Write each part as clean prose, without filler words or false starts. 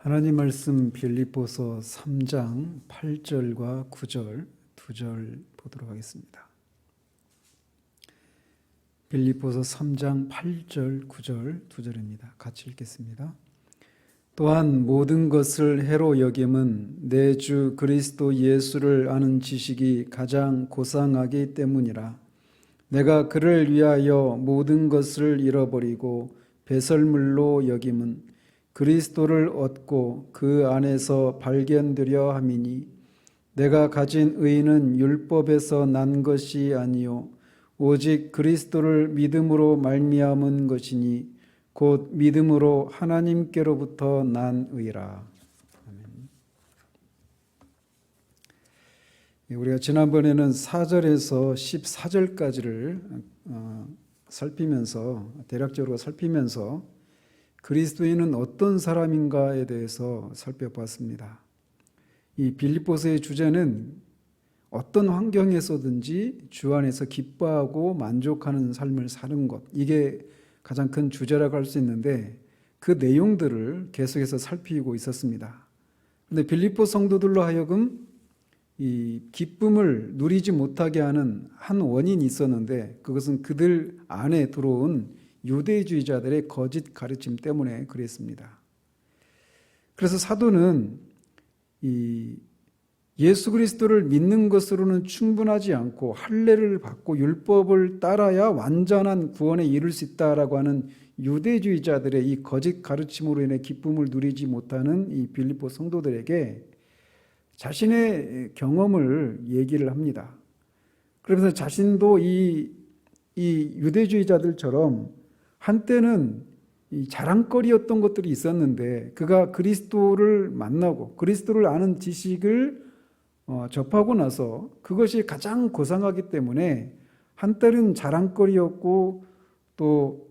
하나님 말씀 빌립보서 3장 8절과 9절 두 절 보도록 하겠습니다. 빌립보서 3장 8절 9절 두 절입니다. 같이 읽겠습니다. 또한 모든 것을 해로 여김은 내 주 그리스도 예수를 아는 지식이 가장 고상하기 때문이라. 내가 그를 위하여 모든 것을 잃어버리고 배설물로 여김은 그리스도를 얻고 그 안에서 발견되려 함이니 내가 가진 의는 율법에서 난 것이 아니요 오직 그리스도를 믿음으로 말미암은 것이니 곧 믿음으로 하나님께로부터 난 의라. 아멘. 우리가 지난번에는 4절에서 14절까지를 살피면서 대략적으로 살피면서 그리스도인은 어떤 사람인가에 대해서 살펴봤습니다. 이 빌립보서의 주제는 어떤 환경에서든지 주 안에서 기뻐하고 만족하는 삶을 사는 것, 이게 가장 큰 주제라고 할 수 있는데 그 내용들을 계속해서 살피고 있었습니다. 그런데 빌립보 성도들로 하여금 이 기쁨을 누리지 못하게 하는 한 원인이 있었는데 그것은 그들 안에 들어온 유대주의자들의 거짓 가르침 때문에 그랬습니다. 그래서 사도는 이 예수 그리스도를 믿는 것으로는 충분하지 않고 할례를 받고 율법을 따라야 완전한 구원에 이를 수 있다라고 하는 유대주의자들의 이 거짓 가르침으로 인해 기쁨을 누리지 못하는 이 빌립보 성도들에게 자신의 경험을 얘기를 합니다. 그러면서 자신도 이 유대주의자들처럼 한때는 이 자랑거리였던 것들이 있었는데 그가 그리스도를 만나고 그리스도를 아는 지식을 접하고 나서 그것이 가장 고상하기 때문에 한때는 자랑거리였고 또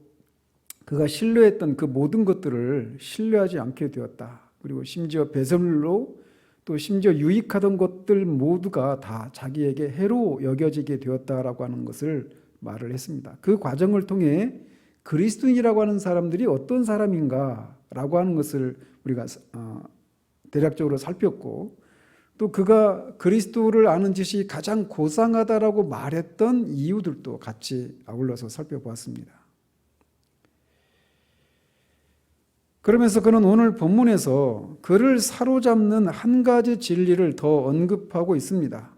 그가 신뢰했던 그 모든 것들을 신뢰하지 않게 되었다. 그리고 심지어 배설물로 또 심지어 유익하던 것들 모두가 다 자기에게 해로 여겨지게 되었다라고 하는 것을 말을 했습니다. 그 과정을 통해 그리스도인이라고 하는 사람들이 어떤 사람인가라고 하는 것을 우리가 대략적으로 살폈고 또 그가 그리스도를 아는 지식이 가장 고상하다라고 말했던 이유들도 같이 아울러서 살펴보았습니다. 그러면서 그는 오늘 본문에서 그를 사로잡는 한 가지 진리를 더 언급하고 있습니다.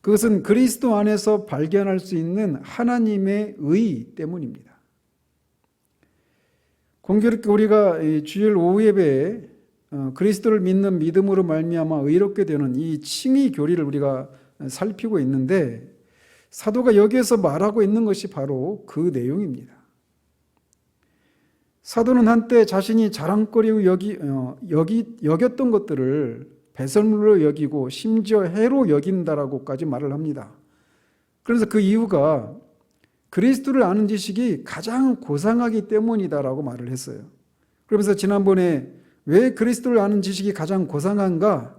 그것은 그리스도 안에서 발견할 수 있는 하나님의 의 때문입니다. 공교롭게 우리가 주일 오후 예배에 그리스도를 믿는 믿음으로 말미암아 의롭게 되는 이 칭의 교리를 우리가 살피고 있는데 사도가 여기에서 말하고 있는 것이 바로 그 내용입니다. 사도는 한때 자신이 자랑거리로 여겼던 것들을 배설물로 여기고 심지어 해로 여긴다라고까지 말을 합니다. 그래서 그 이유가 그리스도를 아는 지식이 가장 고상하기 때문이다라고 말을 했어요. 그러면서 지난번에 왜 그리스도를 아는 지식이 가장 고상한가?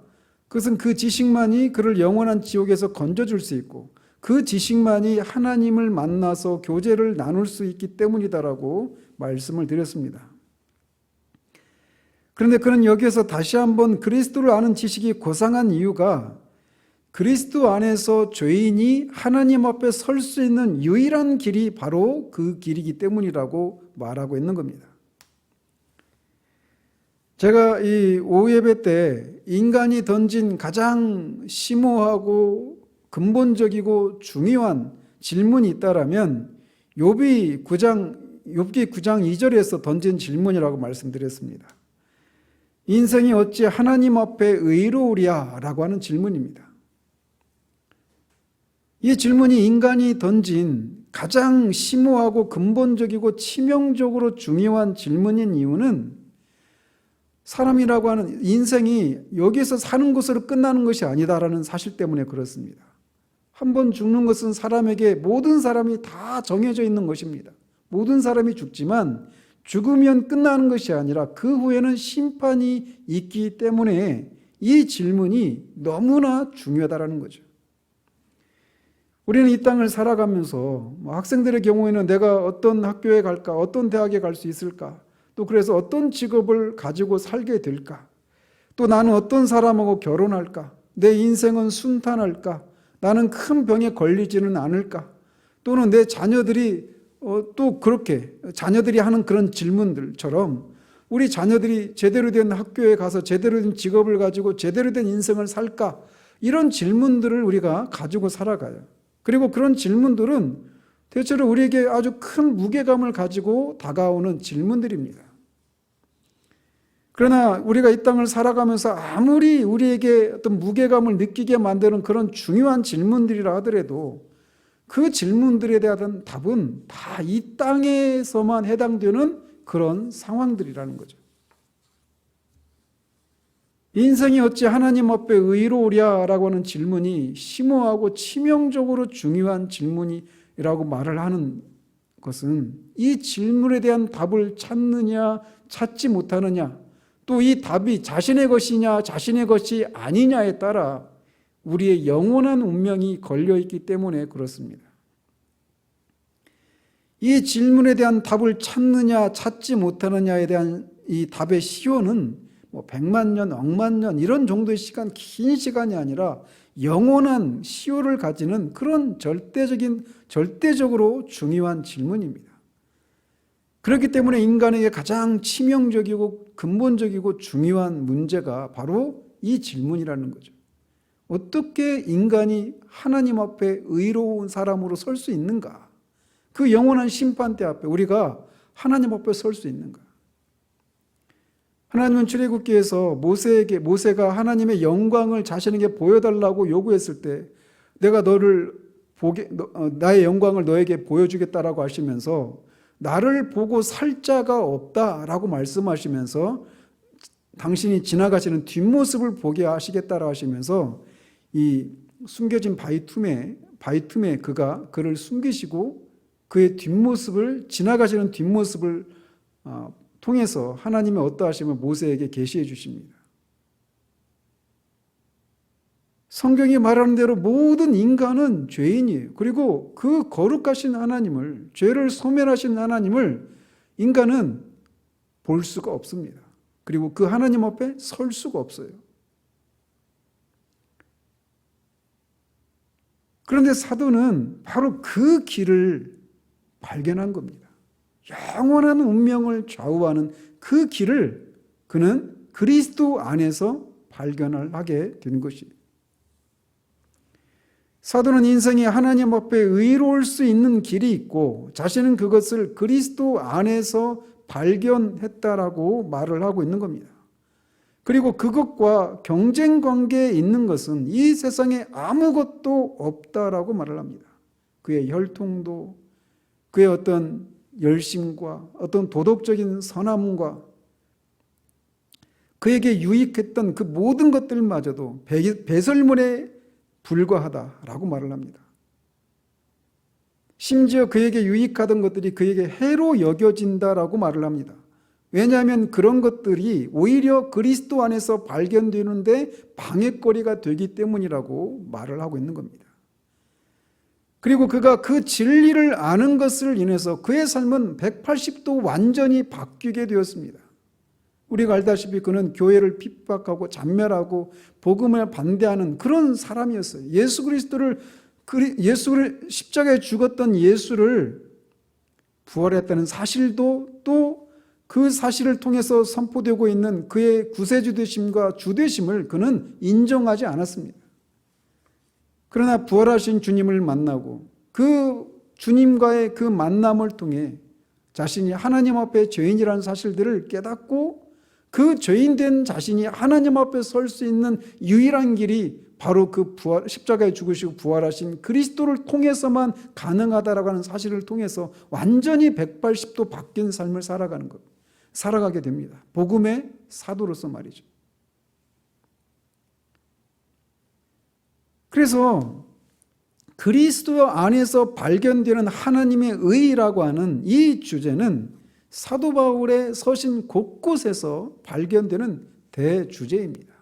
그것은 그 지식만이 그를 영원한 지옥에서 건져줄 수 있고 그 지식만이 하나님을 만나서 교제를 나눌 수 있기 때문이다라고 말씀을 드렸습니다. 그런데 그는 여기에서 다시 한번 그리스도를 아는 지식이 고상한 이유가 그리스도 안에서 죄인이 하나님 앞에 설 수 있는 유일한 길이 바로 그 길이기 때문이라고 말하고 있는 겁니다. 제가 이 오후 예배 때 인간이 던진 가장 심오하고 근본적이고 중요한 질문이 있다라면 욥기 9장 2절에서 던진 질문이라고 말씀드렸습니다. 인생이 어찌 하나님 앞에 의로우랴? 라고 하는 질문입니다. 이 질문이 인간이 던진 가장 심오하고 근본적이고 치명적으로 중요한 질문인 이유는 사람이라고 하는 인생이 여기서 사는 것으로 끝나는 것이 아니다라는 사실 때문에 그렇습니다. 한 번 죽는 것은 사람에게 모든 사람이 다 정해져 있는 것입니다. 모든 사람이 죽지만 죽으면 끝나는 것이 아니라 그 후에는 심판이 있기 때문에 이 질문이 너무나 중요하다는 거죠. 우리는 이 땅을 살아가면서 학생들의 경우에는 내가 어떤 학교에 갈까, 어떤 대학에 갈 수 있을까, 또 그래서 어떤 직업을 가지고 살게 될까? 또 나는 어떤 사람하고 결혼할까? 내 인생은 순탄할까? 나는 큰 병에 걸리지는 않을까? 또는 내 자녀들이 또 그렇게 자녀들이 하는 그런 질문들처럼 우리 자녀들이 제대로 된 학교에 가서 제대로 된 직업을 가지고 제대로 된 인생을 살까? 이런 질문들을 우리가 가지고 살아가요. 그리고 그런 질문들은 대체로 우리에게 아주 큰 무게감을 가지고 다가오는 질문들입니다. 그러나 우리가 이 땅을 살아가면서 아무리 우리에게 어떤 무게감을 느끼게 만드는 그런 중요한 질문들이라 하더라도 그 질문들에 대한 답은 다 이 땅에서만 해당되는 그런 상황들이라는 거죠. 인생이 어찌 하나님 앞에 의로우랴라고 하는 질문이 심오하고 치명적으로 중요한 질문이라고 말을 하는 것은 이 질문에 대한 답을 찾느냐 찾지 못하느냐, 또 이 답이 자신의 것이냐 자신의 것이 아니냐에 따라 우리의 영원한 운명이 걸려있기 때문에 그렇습니다. 이 질문에 대한 답을 찾느냐 찾지 못하느냐에 대한 이 답의 시효는 100만 년, 억만 년 이런 정도의 시간, 긴 시간이 아니라 영원한 시효를 가지는 그런 절대적으로 중요한 질문입니다. 그렇기 때문에 인간에게 가장 치명적이고 근본적이고 중요한 문제가 바로 이 질문이라는 거죠. 어떻게 인간이 하나님 앞에 의로운 사람으로 설 수 있는가? 그 영원한 심판대 앞에 우리가 하나님 앞에 설 수 있는가? 하나님은 출애굽기에서 모세가 하나님의 영광을 자신에게 보여달라고 요구했을 때 내가 나의 영광을 너에게 보여주겠다라고 하시면서 나를 보고 살 자가 없다라고 말씀하시면서 당신이 지나가시는 뒷모습을 보게 하시겠다라고 하시면서 이 숨겨진 바위 틈에 그를 숨기시고 그의 지나가시는 뒷모습을 통해서 하나님의 어떠하심을 모세에게 계시해 주십니다. 성경이 말하는 대로 모든 인간은 죄인이에요. 그리고 그 거룩하신 하나님을, 죄를 소멸하신 하나님을 인간은 볼 수가 없습니다. 그리고 그 하나님 앞에 설 수가 없어요. 그런데 사도는 바로 그 길을 발견한 겁니다. 영원한 운명을 좌우하는 그 길을 그는 그리스도 안에서 발견을 하게 된 것입니다. 사도는 인생이 하나님 앞에 의로울 수 있는 길이 있고 자신은 그것을 그리스도 안에서 발견했다라고 말을 하고 있는 겁니다. 그리고 그것과 경쟁 관계에 있는 것은 이 세상에 아무것도 없다라고 말을 합니다. 그의 혈통도, 그의 어떤 열심과 어떤 도덕적인 선함과 그에게 유익했던 그 모든 것들마저도 배설물에 불과하다라고 말을 합니다. 심지어 그에게 유익하던 것들이 그에게 해로 여겨진다라고 말을 합니다. 왜냐하면 그런 것들이 오히려 그리스도 안에서 발견되는데 방해거리가 되기 때문이라고 말을 하고 있는 겁니다. 그리고 그가 그 진리를 아는 것을 인해서 그의 삶은 180도 완전히 바뀌게 되었습니다. 우리가 알다시피 그는 교회를 핍박하고 잔멸하고 복음을 반대하는 그런 사람이었어요. 예수를 십자가에 죽었던 예수를 부활했다는 사실도 또 그 사실을 통해서 선포되고 있는 그의 구세주 되심과 주 되심을 그는 인정하지 않았습니다. 그러나 부활하신 주님을 만나고 그 주님과의 그 만남을 통해 자신이 하나님 앞에 죄인이라는 사실들을 깨닫고 그 죄인된 자신이 하나님 앞에 설 수 있는 유일한 길이 바로 그 십자가에 죽으시고 부활하신 그리스도를 통해서만 가능하다라고 하는 사실을 통해서 완전히 180도 바뀐 삶을 살아가게 됩니다. 복음의 사도로서 말이죠. 그래서 그리스도 안에서 발견되는 하나님의 의라고 하는 이 주제는 사도 바울의 서신 곳곳에서 발견되는 대주제입니다.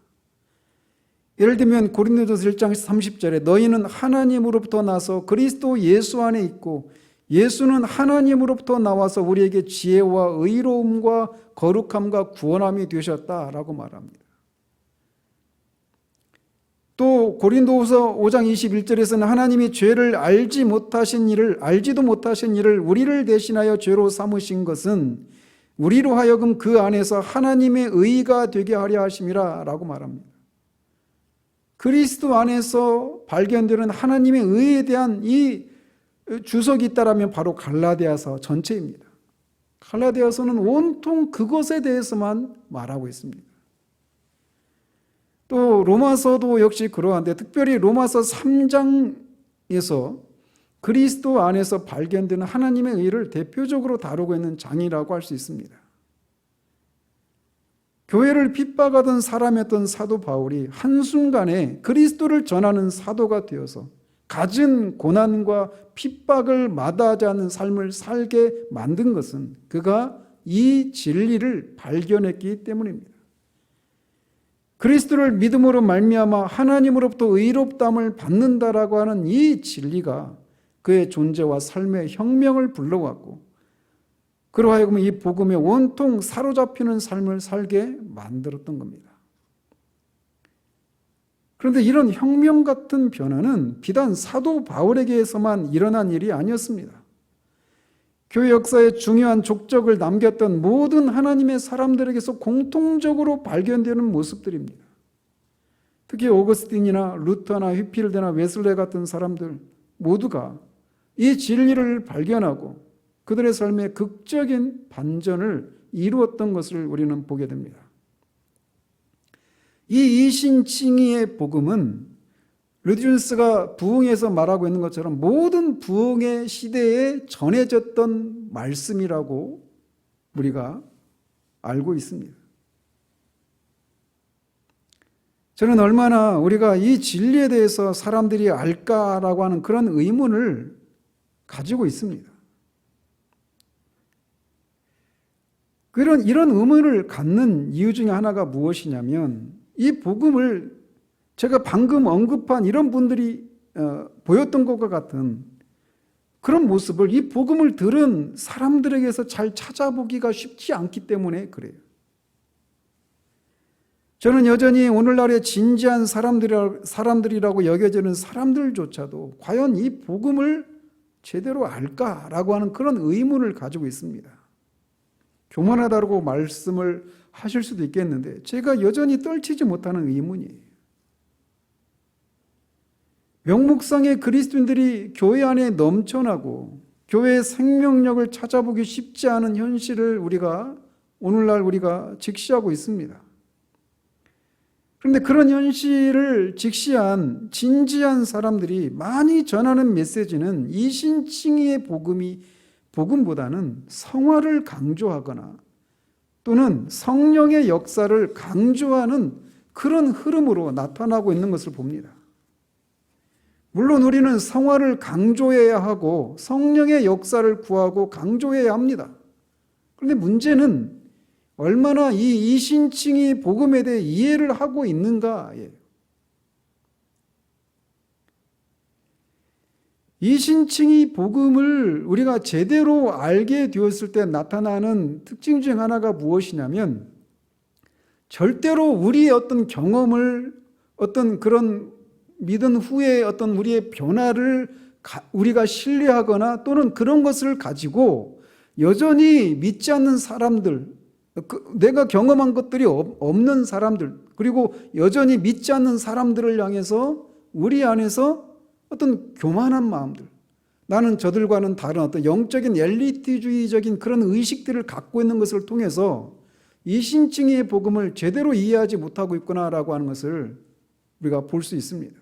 예를 들면 고린도전서 1장 30절에 너희는 하나님으로부터 나서 그리스도 예수 안에 있고 예수는 하나님으로부터 나와서 우리에게 지혜와 의로움과 거룩함과 구원함이 되셨다라고 말합니다. 또 고린도후서 5장 21절에서는 하나님이 죄를 알지도 못하신 일을 우리를 대신하여 죄로 삼으신 것은 우리로 하여금 그 안에서 하나님의 의가 되게 하려 하심이라 라고 말합니다. 그리스도 안에서 발견되는 하나님의 의에 대한 이 주석이 있다라면 바로 갈라디아서 전체입니다. 갈라디아서는 온통 그것에 대해서만 말하고 있습니다. 또 로마서도 역시 그러한데, 특별히 로마서 3장에서 그리스도 안에서 발견되는 하나님의 의를 대표적으로 다루고 있는 장이라고 할 수 있습니다. 교회를 핍박하던 사람이었던 사도 바울이 한순간에 그리스도를 전하는 사도가 되어서 갖은 고난과 핍박을 마다하지 않는 삶을 살게 만든 것은 그가 이 진리를 발견했기 때문입니다. 그리스도를 믿음으로 말미암아 하나님으로부터 의롭다함을 받는다라고 하는 이 진리가 그의 존재와 삶의 혁명을 불러왔고, 그로 하여금 이 복음에 온통 사로잡히는 삶을 살게 만들었던 겁니다. 그런데 이런 혁명 같은 변화는 비단 사도 바울에게서만 일어난 일이 아니었습니다. 교회 역사에 중요한 족적을 남겼던 모든 하나님의 사람들에게서 공통적으로 발견되는 모습들입니다. 특히 오거스틴이나 루터나 휘필드나 웨슬레 같은 사람들 모두가 이 진리를 발견하고 그들의 삶에 극적인 반전을 이루었던 것을 우리는 보게 됩니다. 이 이신칭의의 복음은 르디준스가 부흥에서 말하고 있는 것처럼 모든 부흥의 시대에 전해졌던 말씀이라고 우리가 알고 있습니다. 저는 얼마나 우리가 이 진리에 대해서 사람들이 알까라고 하는 그런 의문을 가지고 있습니다. 이런 의문을 갖는 이유 중에 하나가 무엇이냐면, 이 복음을 제가 방금 언급한 이런 분들이 보였던 것과 같은 그런 모습을 이 복음을 들은 사람들에게서 잘 찾아보기가 쉽지 않기 때문에 그래요. 저는 여전히 오늘날의 진지한 사람들이라고 여겨지는 사람들조차도 과연 이 복음을 제대로 알까라고 하는 그런 의문을 가지고 있습니다. 교만하다고 말씀을 하실 수도 있겠는데 제가 여전히 떨치지 못하는 의문이에요. 명목상의 그리스도인들이 교회 안에 넘쳐나고 교회의 생명력을 찾아보기 쉽지 않은 현실을 오늘날 우리가 직시하고 있습니다. 그런데 그런 현실을 직시한 진지한 사람들이 많이 전하는 메시지는 이신칭의의 복음보다는 성화를 강조하거나 또는 성령의 역사를 강조하는 그런 흐름으로 나타나고 있는 것을 봅니다. 물론 우리는 성화를 강조해야 하고 성령의 역사를 구하고 강조해야 합니다. 그런데 문제는 얼마나 이 이신칭의 복음에 대해 이해를 하고 있는가예요. 이신칭의 복음을 우리가 제대로 알게 되었을 때 나타나는 특징 중 하나가 무엇이냐면, 절대로 우리의 어떤 경험을, 어떤 그런 믿은 후에 어떤 우리의 변화를 우리가 신뢰하거나 또는 그런 것을 가지고 여전히 믿지 않는 사람들, 내가 경험한 것들이 없는 사람들, 그리고 여전히 믿지 않는 사람들을 향해서 우리 안에서 어떤 교만한 마음들, 나는 저들과는 다른 어떤 영적인 엘리트주의적인 그런 의식들을 갖고 있는 것을 통해서 이신칭의의 복음을 제대로 이해하지 못하고 있구나라고 하는 것을 우리가 볼 수 있습니다.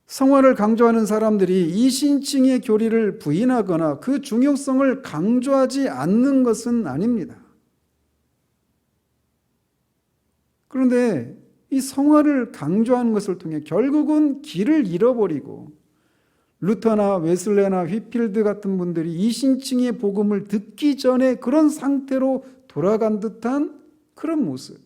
성화를 강조하는 사람들이 이신칭의 교리를 부인하거나 그 중요성을 강조하지 않는 것은 아닙니다. 그런데 이 성화를 강조하는 것을 통해 결국은 길을 잃어버리고 루터나 웨슬레나 휘필드 같은 분들이 이신칭의 복음을 듣기 전에 그런 상태로 돌아간 듯한 그런 모습,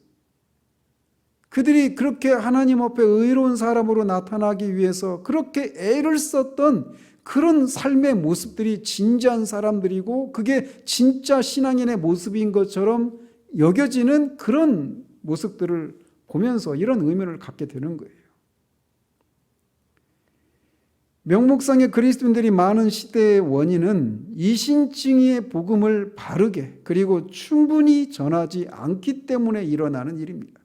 그들이 그렇게 하나님 앞에 의로운 사람으로 나타나기 위해서 그렇게 애를 썼던 그런 삶의 모습들이 진지한 사람들이고 그게 진짜 신앙인의 모습인 것처럼 여겨지는 그런 모습들을 보면서 이런 의미를 갖게 되는 거예요. 명목상의 그리스도인들이 많은 시대의 원인은 이신칭의의 복음을 바르게 그리고 충분히 전하지 않기 때문에 일어나는 일입니다.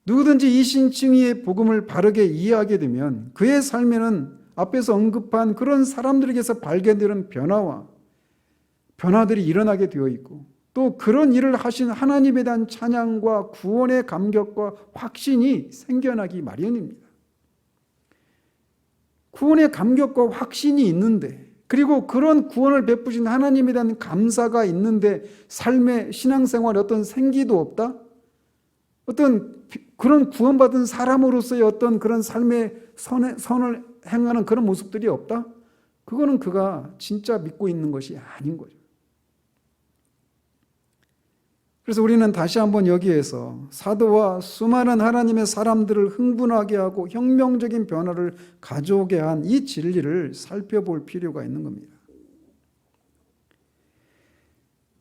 누구든지 이신칭의의 복음을 바르게 이해하게 되면 그의 삶에는 앞에서 언급한 그런 사람들에게서 발견되는 변화들이 일어나게 되어 있고 또 그런 일을 하신 하나님에 대한 찬양과 구원의 감격과 확신이 생겨나기 마련입니다. 구원의 감격과 확신이 있는데 그리고 그런 구원을 베푸신 하나님에 대한 감사가 있는데 삶의 신앙생활에 어떤 생기도 없다? 어떤 그런 구원받은 사람으로서의 어떤 그런 삶의 선을 행하는 그런 모습들이 없다? 그거는 그가 진짜 믿고 있는 것이 아닌 거죠. 그래서 우리는 다시 한번 여기에서 사도와 수많은 하나님의 사람들을 흥분하게 하고 혁명적인 변화를 가져오게 한 이 진리를 살펴볼 필요가 있는 겁니다.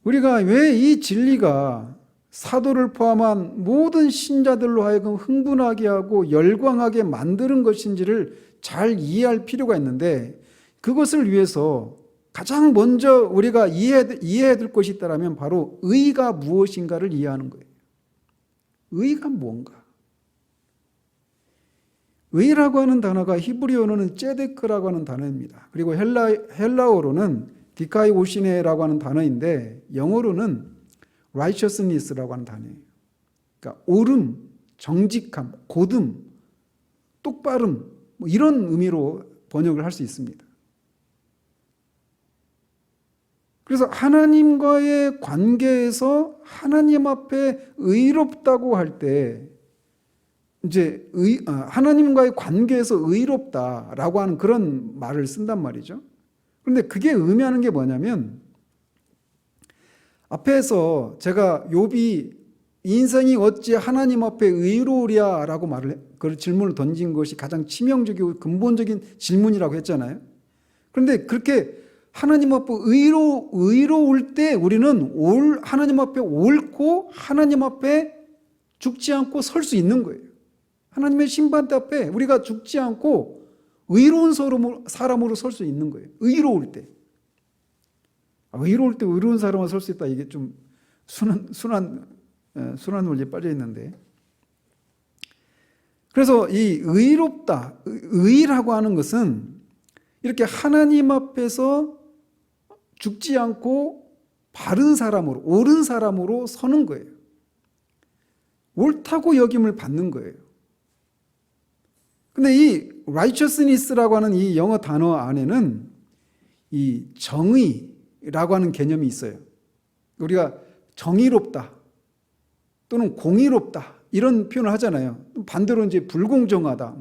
우리가 왜 이 진리가 사도를 포함한 모든 신자들로 하여금 흥분하게 하고 열광하게 만드는 것인지를 잘 이해할 필요가 있는데 그것을 위해서 가장 먼저 우리가 이해해야 될 것이 있다면 바로 의가 무엇인가를 이해하는 거예요. 의가 뭔가? 의라고 하는 단어가 히브리어로는 째데크라고 하는 단어입니다. 그리고 헬라어로는 디카이오시네라고 하는 단어인데 영어로는 righteousness라고 하는 단어예요. 그러니까 옳음, 정직함, 곧음, 똑바름 이런 의미로 번역을 할 수 있습니다. 그래서 하나님과의 관계에서 하나님 앞에 의롭다고 할 때 이제 하나님과의 관계에서 의롭다라고 하는 그런 말을 쓴단 말이죠. 그런데 그게 의미하는 게 뭐냐면 앞에서 제가 욥이 인생이 어찌 하나님 앞에 의로우랴라고 그 질문을 던진 것이 가장 치명적이고 근본적인 질문이라고 했잖아요. 그런데 그렇게 하나님 앞에 의로울 때 우리는 하나님 앞에 옳고 하나님 앞에 죽지 않고 설 수 있는 거예요. 하나님의 심판대 앞에 우리가 죽지 않고 의로운 사람으로 설 수 있는 거예요. 의로울 때. 의로울 때 의로운 사람으로 설 수 있다. 이게 좀 순한 논리에 빠져 있는데. 그래서 이 의롭다, 의라고 하는 것은 이렇게 하나님 앞에서 죽지 않고 바른 사람으로, 옳은 사람으로 서는 거예요. 옳다고 여김을 받는 거예요. 근데 이 righteousness라고 하는 이 영어 단어 안에는 이 정의라고 하는 개념이 있어요. 우리가 정의롭다 또는 공의롭다 이런 표현을 하잖아요. 반대로 이제 불공정하다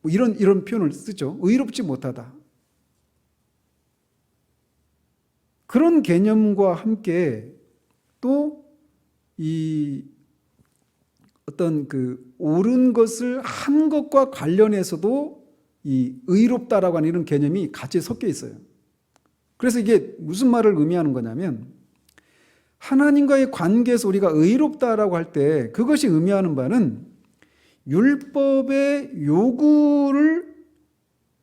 이런 표현을 쓰죠. 의롭지 못하다. 그런 개념과 함께 또 이 어떤 그 옳은 것을 한 것과 관련해서도 이 의롭다라고 하는 이런 개념이 같이 섞여 있어요. 그래서 이게 무슨 말을 의미하는 거냐면 하나님과의 관계에서 우리가 의롭다라고 할 때 그것이 의미하는 바는 율법의 요구를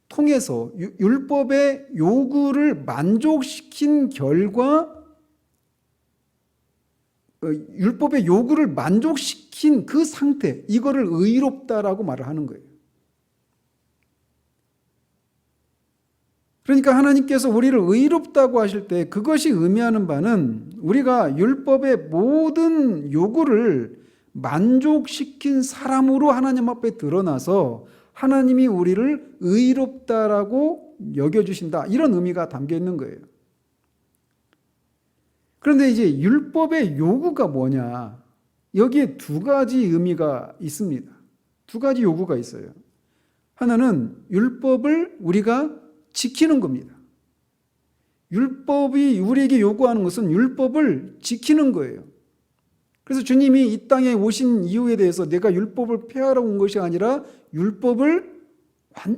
통해서 율법의 요구를 만족시킨 결과 율법의 요구를 만족시킨 그 상태 이거를 의롭다라고 말을 하는 거예요. 그러니까 하나님께서 우리를 의롭다고 하실 때 그것이 의미하는 바는 우리가 율법의 모든 요구를 만족시킨 사람으로 하나님 앞에 드러나서 하나님이 우리를 의롭다라고 여겨주신다 이런 의미가 담겨 있는 거예요. 그런데 이제 율법의 요구가 뭐냐? 여기에 두 가지 의미가 있습니다. 두 가지 요구가 있어요. 하나는 율법을 우리가 지키는 겁니다. 율법이 우리에게 요구하는 것은 율법을 지키는 거예요. 그래서 주님이 이 땅에 오신 이유에 대해서 내가 율법을 폐하러 온 것이 아니라 율법을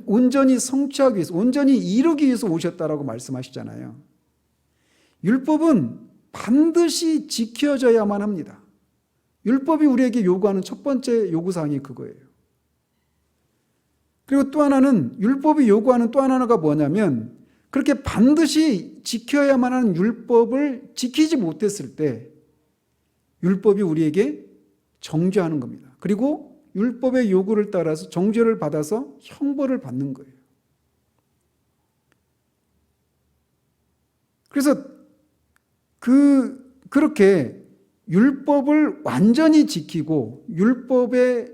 온전히 성취하기 위해서, 온전히 이루기 위해서 오셨다라고 말씀하시잖아요. 율법은 반드시 지켜져야만 합니다. 율법이 우리에게 요구하는 첫 번째 요구사항이 그거예요. 그리고 또 하나는, 율법이 요구하는 또 하나가 뭐냐면, 그렇게 반드시 지켜야만 하는 율법을 지키지 못했을 때 율법이 우리에게 정죄하는 겁니다. 그리고 율법의 요구를 따라서 정죄를 받아서 형벌을 받는 거예요. 그래서 그렇게 율법을 완전히 지키고 율법을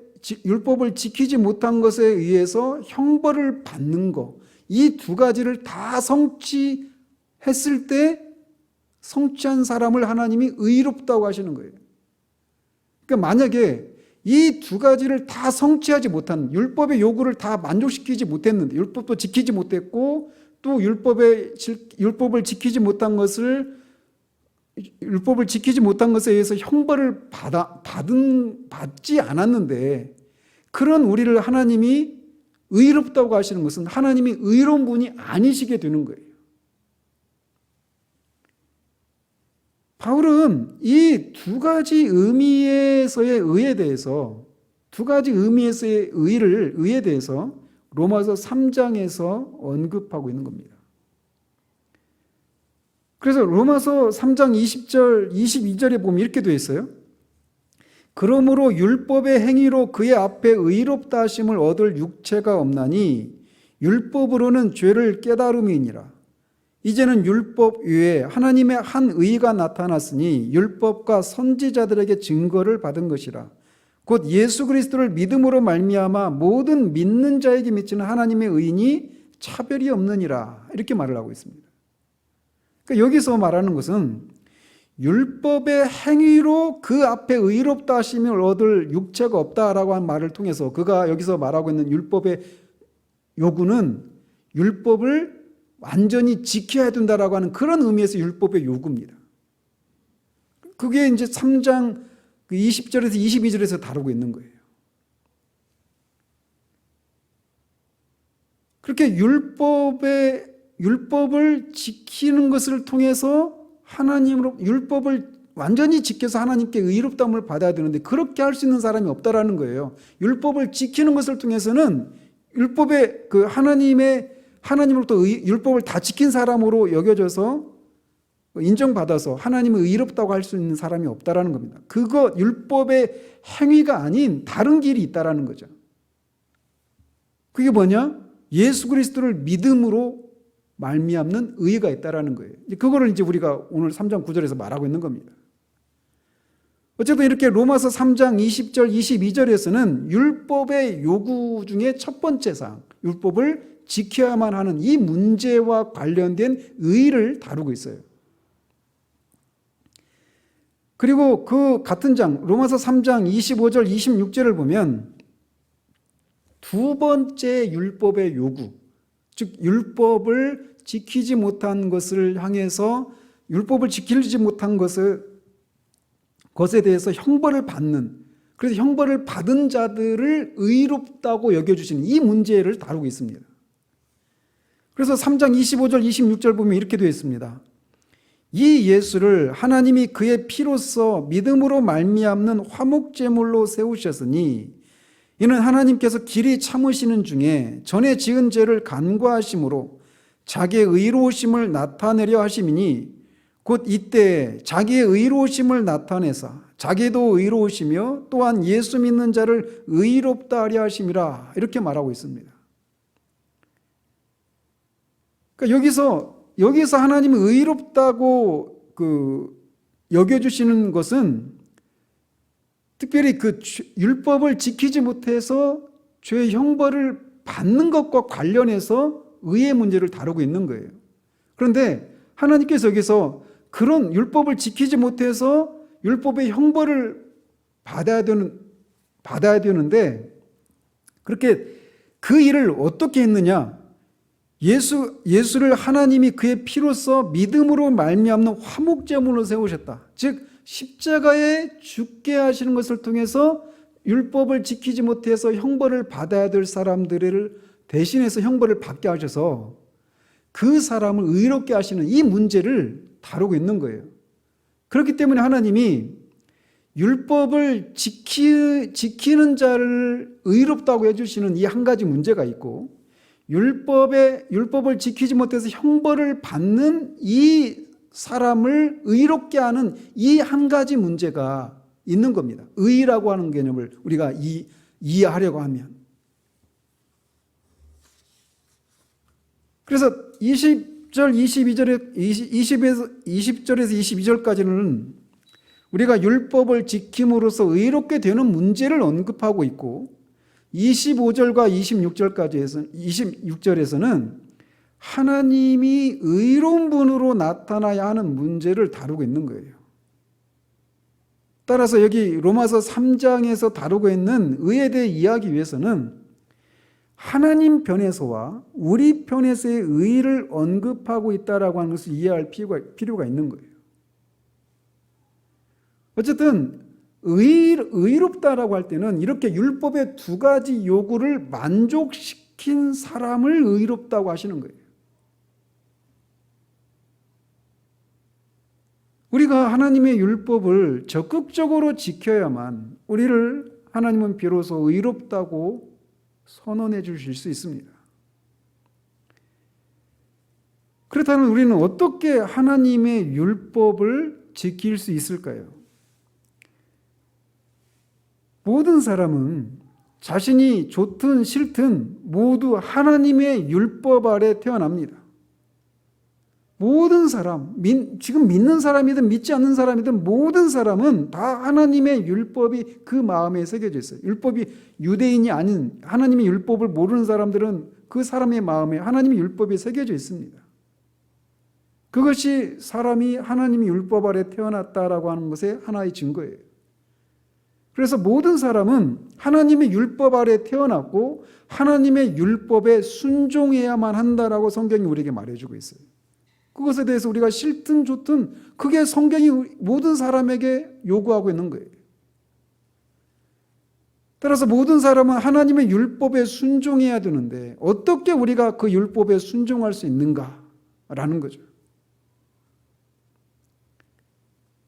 지키지 못한 것에 의해서 형벌을 받는 것, 이 두 가지를 다 성취했을 때 성취한 사람을 하나님이 의롭다고 하시는 거예요. 그러니까 만약에 이 두 가지를 다 성취하지 못한, 율법의 요구를 다 만족시키지 못했는데, 율법도 지키지 못했고 또 율법을 지키지 못한 것에 의해서 형벌을 받지 않았는데, 그런 우리를 하나님이 의롭다고 하시는 것은 하나님이 의로운 분이 아니시게 되는 거예요. 바울은 이 두 가지 의미에서의 의에 대해서, 의에 대해서 로마서 3장에서 언급하고 있는 겁니다. 그래서 로마서 3장 20절, 22절에 보면 이렇게 되어 있어요. 그러므로 율법의 행위로 그의 앞에 의롭다 하심을 얻을 육체가 없나니 율법으로는 죄를 깨달음이니라. 이제는 율법 외에 하나님의 한 의가 나타났으니 율법과 선지자들에게 증거를 받은 것이라. 곧 예수 그리스도를 믿음으로 말미암아 모든 믿는 자에게 미치는 하나님의 의인이 차별이 없느니라. 이렇게 말을 하고 있습니다. 그러니까 여기서 말하는 것은 율법의 행위로 그 앞에 의롭다 하심을 얻을 육체가 없다라고 한 말을 통해서, 그가 여기서 말하고 있는 율법의 요구는 율법을 완전히 지켜야 된다라고 하는 그런 의미에서 율법의 요구입니다. 그게 이제 3장 20절에서 22절에서 다루고 있는 거예요. 그렇게 율법을 지키는 것을 통해서 율법을 완전히 지켜서 하나님께 의롭다함을 받아야 되는데, 그렇게 할 수 있는 사람이 없다라는 거예요. 율법을 지키는 것을 통해서는 율법의 하나님으로부터 율법을 다 지킨 사람으로 여겨져서 인정받아서 하나님을 의롭다고 할 수 있는 사람이 없다라는 겁니다. 율법의 행위가 아닌 다른 길이 있다라는 거죠. 그게 뭐냐? 예수 그리스도를 믿음으로 말미암는 의가 있다라는 거예요. 그거를 이제 우리가 오늘 3장 9절에서 말하고 있는 겁니다. 어쨌든 이렇게 로마서 3장 20절, 22절에서는 율법의 요구 중에 첫 번째 사항, 율법을 지켜야만 하는 이 문제와 관련된 의의를 다루고 있어요. 그리고 그 같은 장, 로마서 3장 25절, 26절을 보면 두 번째 율법의 요구, 즉 율법을 지키지 못한 것을 향해서, 율법을 지키지 못한 것에 대해서 형벌을 받는, 그래서 형벌을 받은 자들을 의롭다고 여겨주시는 이 문제를 다루고 있습니다. 그래서 3장 25절 26절 보면 이렇게 되어 있습니다. 이 예수를 하나님이 그의 피로써 믿음으로 말미암는 화목제물로 세우셨으니 이는 하나님께서 길이 참으시는 중에 전에 지은 죄를 간과하심으로 자기의 의로우심을 나타내려 하심이니 곧 이때 자기의 의로우심을 나타내사 자기도 의로우시며 또한 예수 믿는 자를 의롭다 하려 하심이라. 이렇게 말하고 있습니다. 그러니까 여기서 하나님이 의롭다고 여겨주시는 것은 특별히 율법을 지키지 못해서 죄의 형벌을 받는 것과 관련해서 의의 문제를 다루고 있는 거예요. 그런데 하나님께서 여기서 그런 율법을 지키지 못해서 율법의 형벌을 받아야 되는데 그렇게 그 일을 어떻게 했느냐? 예수를 하나님이 그의 피로써 믿음으로 말미암는 화목제물로 세우셨다. 즉 십자가에 죽게 하시는 것을 통해서 율법을 지키지 못해서 형벌을 받아야 될 사람들을 대신해서 형벌을 받게 하셔서 그 사람을 의롭게 하시는 이 문제를 다루고 있는 거예요. 그렇기 때문에 하나님이 율법을 지키는 자를 의롭다고 해주시는 이 한 가지 문제가 있고, 율법을 지키지 못해서 형벌을 받는 이 사람을 의롭게 하는 이 한 가지 문제가 있는 겁니다. 의라고 하는 개념을 우리가 이해하려고 하면. 그래서 20절에서 22절까지는 우리가 율법을 지킴으로써 의롭게 되는 문제를 언급하고 있고, 25절과 26절에서는 하나님이 의로운 분으로 나타나야 하는 문제를 다루고 있는 거예요. 따라서 여기 로마서 3장에서 다루고 있는 의에 대해 이야기하기 위해서는 하나님 편에서와 우리 편에서의 의를 언급하고 있다라고 하는 것을 이해할 필요가 있는 거예요. 어쨌든 의롭다라고 할 때는 이렇게 율법의 두 가지 요구를 만족시킨 사람을 의롭다고 하시는 거예요. 우리가 하나님의 율법을 적극적으로 지켜야만 우리를 하나님은 비로소 의롭다고 선언해 주실 수 있습니다. 그렇다면 우리는 어떻게 하나님의 율법을 지킬 수 있을까요? 모든 사람은 자신이 좋든 싫든 모두 하나님의 율법 아래 태어납니다. 모든 사람, 지금 믿는 사람이든 믿지 않는 사람이든 모든 사람은 다 하나님의 율법이 그 마음에 새겨져 있어요. 율법이 유대인이 아닌 하나님의 율법을 모르는 사람들은 그 사람의 마음에 하나님의 율법이 새겨져 있습니다. 그것이 사람이 하나님의 율법 아래 태어났다라고 하는 것의 하나의 증거예요. 그래서 모든 사람은 하나님의 율법 아래 태어났고 하나님의 율법에 순종해야만 한다라고 성경이 우리에게 말해주고 있어요. 그것에 대해서 우리가 싫든 좋든 그게 성경이 모든 사람에게 요구하고 있는 거예요. 따라서 모든 사람은 하나님의 율법에 순종해야 되는데 어떻게 우리가 그 율법에 순종할 수 있는가라는 거죠.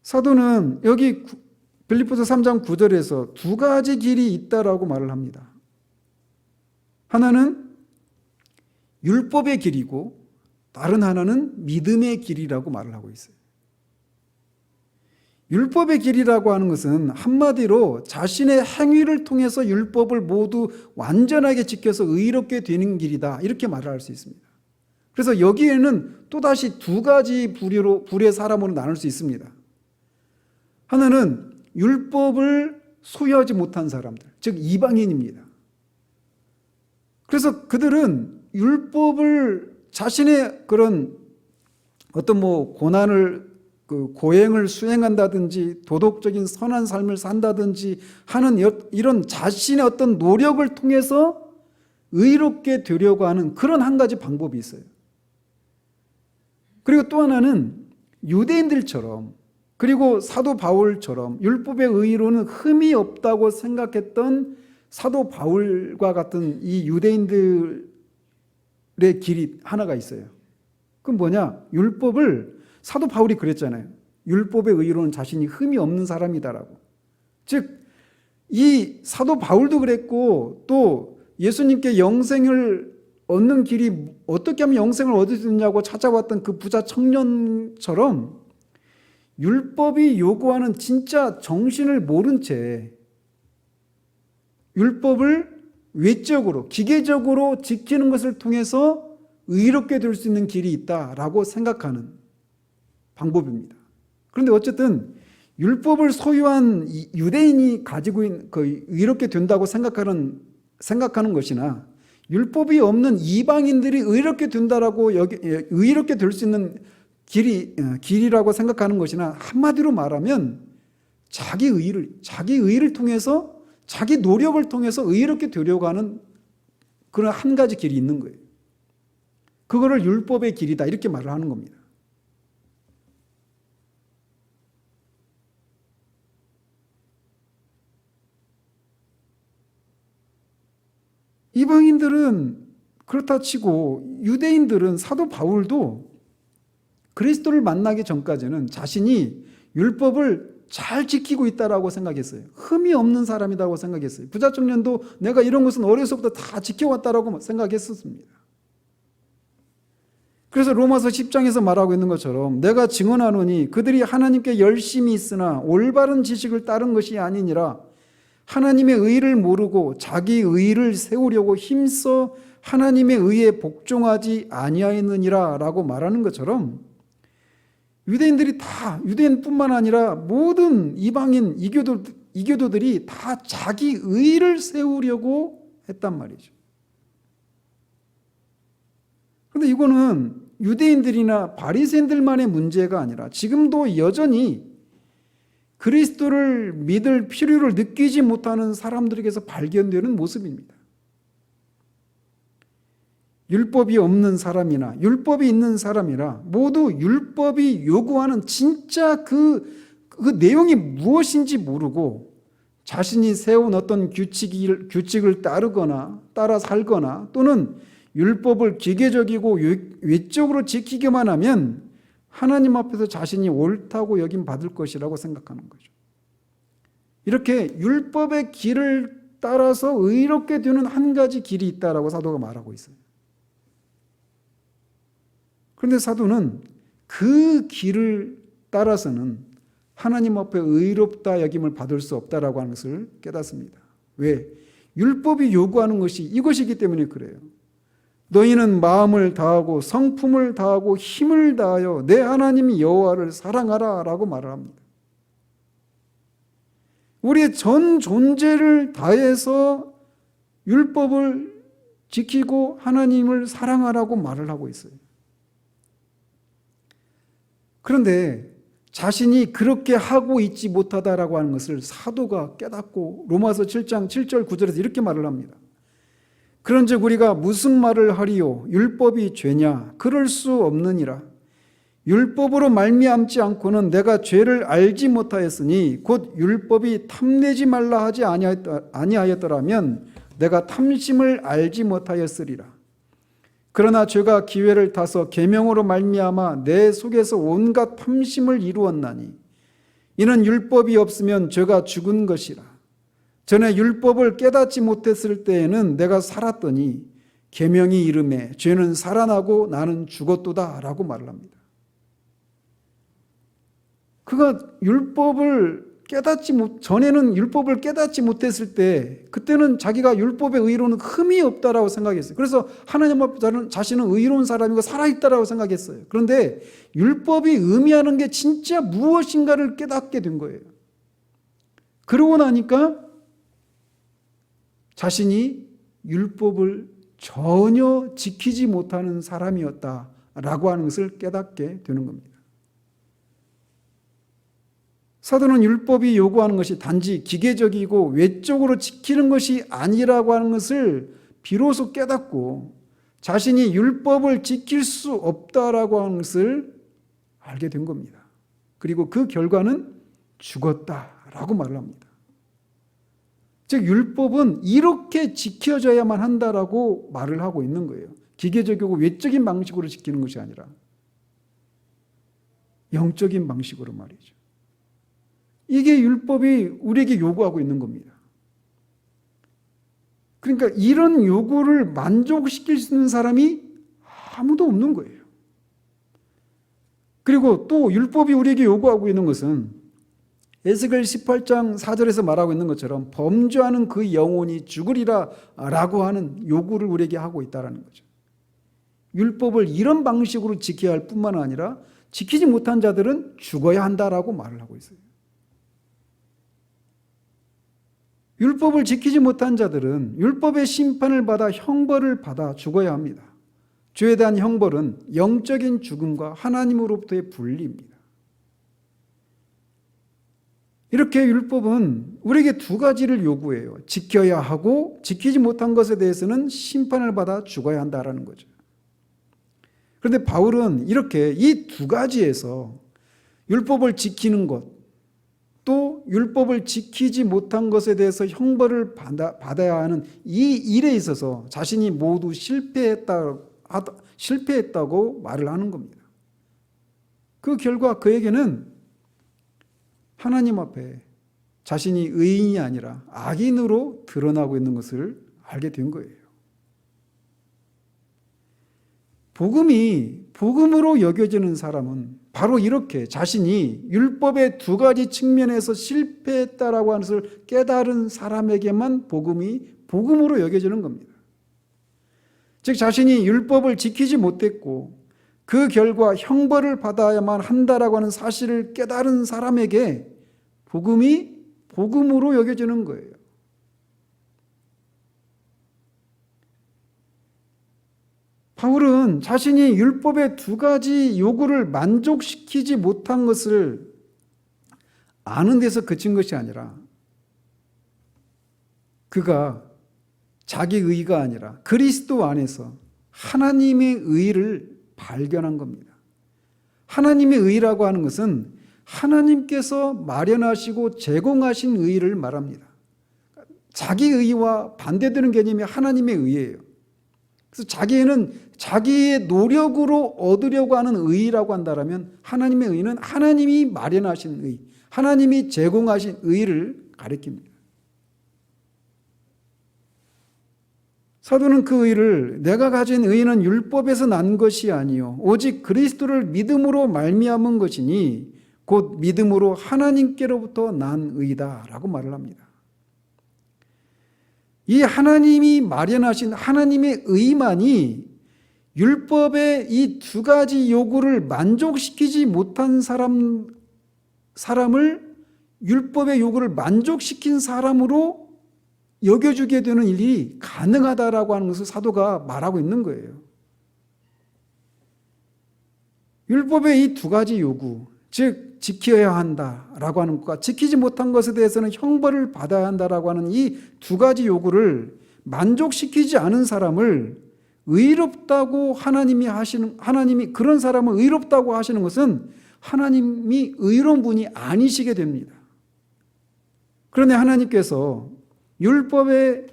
사도는 여기 빌립보서 3장 9절에서 두 가지 길이 있다라고 말을 합니다. 하나는 율법의 길이고 다른 하나는 믿음의 길이라고 말을 하고 있어요. 율법의 길이라고 하는 것은 한마디로 자신의 행위를 통해서 율법을 모두 완전하게 지켜서 의롭게 되는 길이다, 이렇게 말을 할 수 있습니다. 그래서 여기에는 또다시 두 가지 불의 사람으로 나눌 수 있습니다. 하나는 율법을 소유하지 못한 사람들, 즉 이방인입니다. 그래서 그들은 율법을 자신의 그런 어떤 고난을 고행을 수행한다든지 도덕적인 선한 삶을 산다든지 하는 이런 자신의 어떤 노력을 통해서 의롭게 되려고 하는 그런 한 가지 방법이 있어요. 그리고 또 하나는 유대인들처럼 그리고 사도 바울처럼 율법의 의로는 흠이 없다고 생각했던 사도 바울과 같은 이 유대인들의 길이 하나가 있어요. 그건 뭐냐? 율법을 사도 바울이 그랬잖아요. 율법의 의로는 자신이 흠이 없는 사람이다라고. 즉, 이 사도 바울도 그랬고 또 예수님께 영생을 얻는 길이 어떻게 하면 영생을 얻을 수 있냐고 찾아왔던 그 부자 청년처럼 율법이 요구하는 진짜 정신을 모른 채 율법을 외적으로 기계적으로 지키는 것을 통해서 의롭게 될 수 있는 길이 있다라고 생각하는 방법입니다. 그런데 어쨌든 율법을 소유한 유대인이 가지고 있는 의롭게 된다고 생각하는 것이나 율법이 없는 이방인들이 의롭게 된다라고 의롭게 될 수 있는 길이라고 생각하는 것이나 한마디로 말하면 자기 의를 통해서 자기 노력을 통해서 의롭게 되려고 하는 그런 한 가지 길이 있는 거예요. 그거를 율법의 길이다 이렇게 말을 하는 겁니다. 이방인들은 그렇다 치고 유대인들은 사도 바울도 그리스도를 만나기 전까지는 자신이 율법을 잘 지키고 있다라고 생각했어요. 흠이 없는 사람이라고 생각했어요. 부자 청년도 내가 이런 것은 어려서부터 다 지켜왔다라고 생각했었습니다. 그래서 로마서 10장에서 말하고 있는 것처럼 내가 증언하노니 그들이 하나님께 열심히 있으나 올바른 지식을 따른 것이 아니니라 하나님의 의를 모르고 자기 의를 세우려고 힘써 하나님의 의에 복종하지 아니하였느니라 라고 말하는 것처럼 유대인들이 다, 유대인뿐만 아니라 모든 이방인 이교도들이 다 자기 의를 세우려고 했단 말이죠. 그런데 이거는 유대인들이나 바리새인들만의 문제가 아니라 지금도 여전히 그리스도를 믿을 필요를 느끼지 못하는 사람들에게서 발견되는 모습입니다. 율법이 없는 사람이나 율법이 있는 사람이라 모두 율법이 요구하는 진짜 그 내용이 무엇인지 모르고 자신이 세운 어떤 규칙을 따르거나 따라 살거나 또는 율법을 기계적이고 외적으로 지키기만 하면 하나님 앞에서 자신이 옳다고 여김 받을 것이라고 생각하는 거죠. 이렇게 율법의 길을 따라서 의롭게 되는 한 가지 길이 있다라고 사도가 말하고 있어요. 그런데 사도는 그 길을 따라서는 하나님 앞에 의롭다 여김을 받을 수 없다라고 하는 것을 깨닫습니다. 왜? 율법이 요구하는 것이 이것이기 때문에 그래요. 너희는 마음을 다하고 성품을 다하고 힘을 다하여 내 하나님 여호와를 사랑하라 라고 말을 합니다. 우리의 전 존재를 다해서 율법을 지키고 하나님을 사랑하라고 말을 하고 있어요. 그런데 자신이 그렇게 하고 있지 못하다라고 하는 것을 사도가 깨닫고 로마서 7장 7절 9절에서 이렇게 말을 합니다. 그런즉 우리가 무슨 말을 하리요? 율법이 죄냐? 그럴 수 없느니라. 율법으로 말미암지 않고는 내가 죄를 알지 못하였으니 곧 율법이 탐내지 말라 하지 아니하였더라면 내가 탐심을 알지 못하였으리라. 그러나 죄가 기회를 타서 계명으로 말미암아 내 속에서 온갖 탐심을 이루었나니 이는 율법이 없으면 죄가 죽은 것이라. 전에 율법을 깨닫지 못했을 때에는 내가 살았더니 계명이 이름에 죄는 살아나고 나는 죽었도다 라고 말을 합니다. 그가 전에는 율법을 깨닫지 못했을 때 그때는 자기가 율법의 의로는 흠이 없다라고 생각했어요. 그래서 하나님 앞에 자신은 의로운 사람이고 살아있다라고 생각했어요. 그런데 율법이 의미하는 게 진짜 무엇인가를 깨닫게 된 거예요. 그러고 나니까 자신이 율법을 전혀 지키지 못하는 사람이었다라고 하는 것을 깨닫게 되는 겁니다. 사도는 율법이 요구하는 것이 단지 기계적이고 외적으로 지키는 것이 아니라고 하는 것을 비로소 깨닫고 자신이 율법을 지킬 수 없다라고 하는 것을 알게 된 겁니다. 그리고 그 결과는 죽었다라고 말을 합니다. 즉 율법은 이렇게 지켜져야만 한다라고 말을 하고 있는 거예요. 기계적이고 외적인 방식으로 지키는 것이 아니라 영적인 방식으로 말이죠. 이게 율법이 우리에게 요구하고 있는 겁니다. 그러니까 이런 요구를 만족시킬 수 있는 사람이 아무도 없는 거예요. 그리고 또 율법이 우리에게 요구하고 있는 것은 에스겔 18장 4절에서 말하고 있는 것처럼 범죄하는 그 영혼이 죽으리라 라고 하는 요구를 우리에게 하고 있다는 거죠. 율법을 이런 방식으로 지켜야 할 뿐만 아니라 지키지 못한 자들은 죽어야 한다라고 말을 하고 있어요. 율법을 지키지 못한 자들은 율법의 심판을 받아 형벌을 받아 죽어야 합니다. 죄에 대한 형벌은 영적인 죽음과 하나님으로부터의 분리입니다. 이렇게 율법은 우리에게 두 가지를 요구해요. 지켜야 하고 지키지 못한 것에 대해서는 심판을 받아 죽어야 한다라는 거죠. 그런데 바울은 이렇게 이 두 가지에서 율법을 지키는 것, 또 율법을 지키지 못한 것에 대해서 형벌을 받아야 하는 이 일에 있어서 자신이 모두 실패했다고 말을 하는 겁니다. 그 결과 그에게는 하나님 앞에 자신이 의인이 아니라 악인으로 드러나고 있는 것을 알게 된 거예요. 복음이 복음으로 여겨지는 사람은 바로 이렇게 자신이 율법의 두 가지 측면에서 실패했다라고 하는 것을 깨달은 사람에게만 복음이 복음으로 여겨지는 겁니다. 즉 자신이 율법을 지키지 못했고 그 결과 형벌을 받아야만 한다라고 하는 사실을 깨달은 사람에게 복음이 복음으로 여겨지는 거예요. 바울은 자신이 율법의 두 가지 요구를 만족시키지 못한 것을 아는 데서 그친 것이 아니라 그가 자기 의가 아니라 그리스도 안에서 하나님의 의를 발견한 겁니다. 하나님의 의라고 하는 것은 하나님께서 마련하시고 제공하신 의를 말합니다. 자기 의와 반대되는 개념이 하나님의 의예요. 그래서 자기는 자기의 노력으로 얻으려고 하는 의라고 한다면 하나님의 의는 하나님이 마련하신 의, 하나님이 제공하신 의를 가리킵니다. 사도는 그 의를 내가 가진 의는 율법에서 난 것이 아니요 오직 그리스도를 믿음으로 말미암은 것이니 곧 믿음으로 하나님께로부터 난 의다라고 말을 합니다. 이 하나님이 마련하신 하나님의 의만이 율법의 이 두 가지 요구를 만족시키지 못한 사람을 율법의 요구를 만족시킨 사람으로 여겨주게 되는 일이 가능하다라고 하는 것을 사도가 말하고 있는 거예요. 율법의 이 두 가지 요구, 즉 지켜야 한다라고 하는 것과 지키지 못한 것에 대해서는 형벌을 받아야 한다라고 하는 이 두 가지 요구를 만족시키지 않은 사람을 의롭다고 하나님이 그런 사람을 의롭다고 하시는 것은 하나님이 의로운 분이 아니시게 됩니다. 그런데 하나님께서 율법의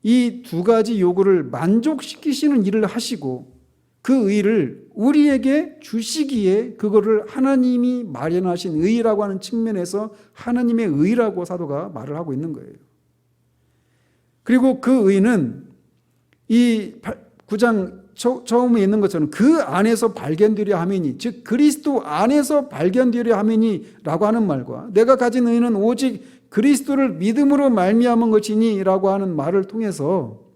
이 두 가지 요구를 만족시키시는 일을 하시고 그 의를 우리에게 주시기에 그거를 하나님이 마련하신 의라고 하는 측면에서 하나님의 의라고 사도가 말을 하고 있는 거예요. 그리고 그 의는 이 9장 처음에 있는 것처럼 그 안에서 발견되려 함이니 즉 그리스도 안에서 발견되려 함이니 라고 하는 말과 내가 가진 의는 오직 그리스도를 믿음으로 말미암은 것이니 라고 하는 말을 통해서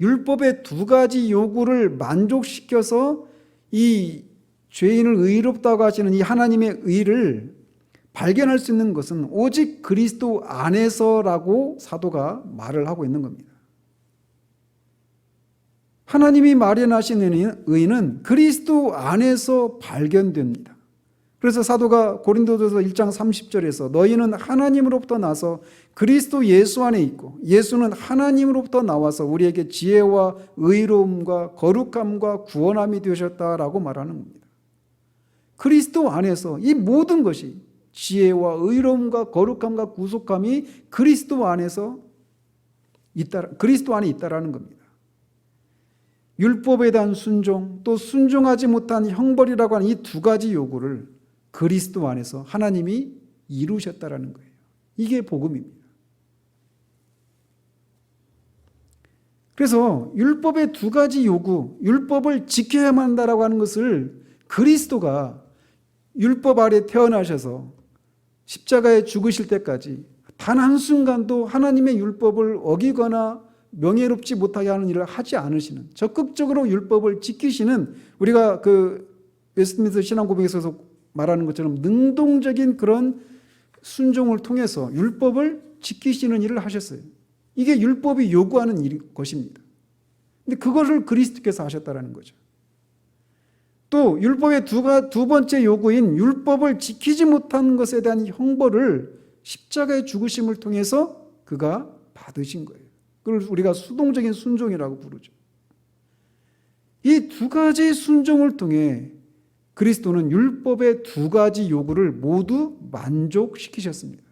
율법의 두 가지 요구를 만족시켜서 이 죄인을 의롭다고 하시는 이 하나님의 의를 발견할 수 있는 것은 오직 그리스도 안에서라고 사도가 말을 하고 있는 겁니다. 하나님이 마련하신 의는 그리스도 안에서 발견됩니다. 그래서 사도가 고린도전서 1장 30절에서 너희는 하나님으로부터 나서 그리스도 예수 안에 있고 예수는 하나님으로부터 나와서 우리에게 지혜와 의로움과 거룩함과 구원함이 되셨다라고 말하는 겁니다. 그리스도 안에서 이 모든 것이 지혜와 의로움과 거룩함과 구속함이 그리스도 안에서 그리스도 안에 있다라는 겁니다. 율법에 대한 순종 또 순종하지 못한 형벌이라고 하는 이 두 가지 요구를 그리스도 안에서 하나님이 이루셨다라는 거예요. 이게 복음입니다. 그래서 율법의 두 가지 요구, 율법을 지켜야만 한다라고 하는 것을 그리스도가 율법 아래 태어나셔서 십자가에 죽으실 때까지 단 한순간도 하나님의 율법을 어기거나 명예롭지 못하게 하는 일을 하지 않으시는 적극적으로 율법을 지키시는 우리가 그 웨스트민스터 신앙고백에서 말하는 것처럼 능동적인 그런 순종을 통해서 율법을 지키시는 일을 하셨어요. 이게 율법이 요구하는 것입니다. 근데 그것을 그리스도께서 하셨다는 거죠. 또 율법의 두 번째 요구인 율법을 지키지 못한 것에 대한 형벌을 십자가의 죽으심을 통해서 그가 받으신 거예요. 그걸 우리가 수동적인 순종이라고 부르죠. 이 두 가지 순종을 통해 그리스도는 율법의 두 가지 요구를 모두 만족시키셨습니다.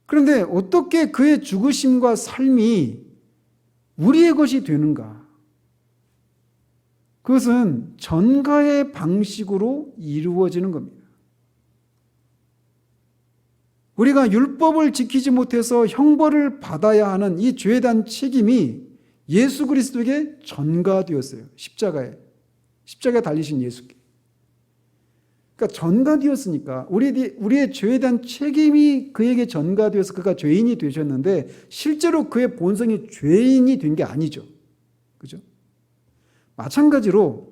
그런데 어떻게 그의 죽으심과 삶이 우리의 것이 되는가? 그것은 전가의 방식으로 이루어지는 겁니다. 우리가 율법을 지키지 못해서 형벌을 받아야 하는 이 죄에 대한 책임이 예수 그리스도에게 전가되었어요. 십자가에 달리신 예수께. 그러니까 전가되었으니까 우리의 죄에 대한 책임이 그에게 전가되어서 그가 죄인이 되셨는데 실제로 그의 본성이 죄인이 된 게 아니죠. 그죠? 마찬가지로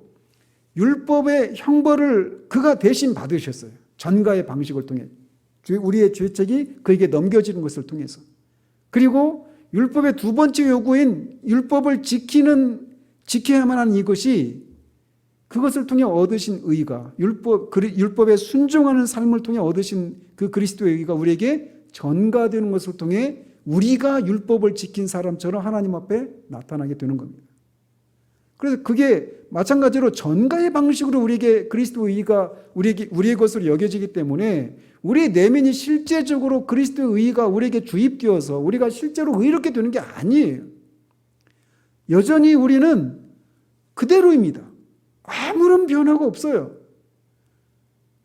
율법의 형벌을 그가 대신 받으셨어요. 전가의 방식을 통해. 우리의 죄책이 그에게 넘겨지는 것을 통해서. 그리고 율법의 두 번째 요구인 율법을 지켜야만 하는 이것이 그것을 통해 얻으신 의가 율법에 순종하는 삶을 통해 얻으신 그 그리스도의 의가 우리에게 전가되는 것을 통해 우리가 율법을 지킨 사람처럼 하나님 앞에 나타나게 되는 겁니다. 그래서 그게 마찬가지로 전가의 방식으로 우리에게 그리스도의 의가 우리의 것으로 여겨지기 때문에 우리의 내면이 실제적으로 그리스도의 의가 우리에게 주입되어서 우리가 실제로 의롭게 되는 게 아니에요. 여전히 우리는 그대로입니다. 아무런 변화가 없어요.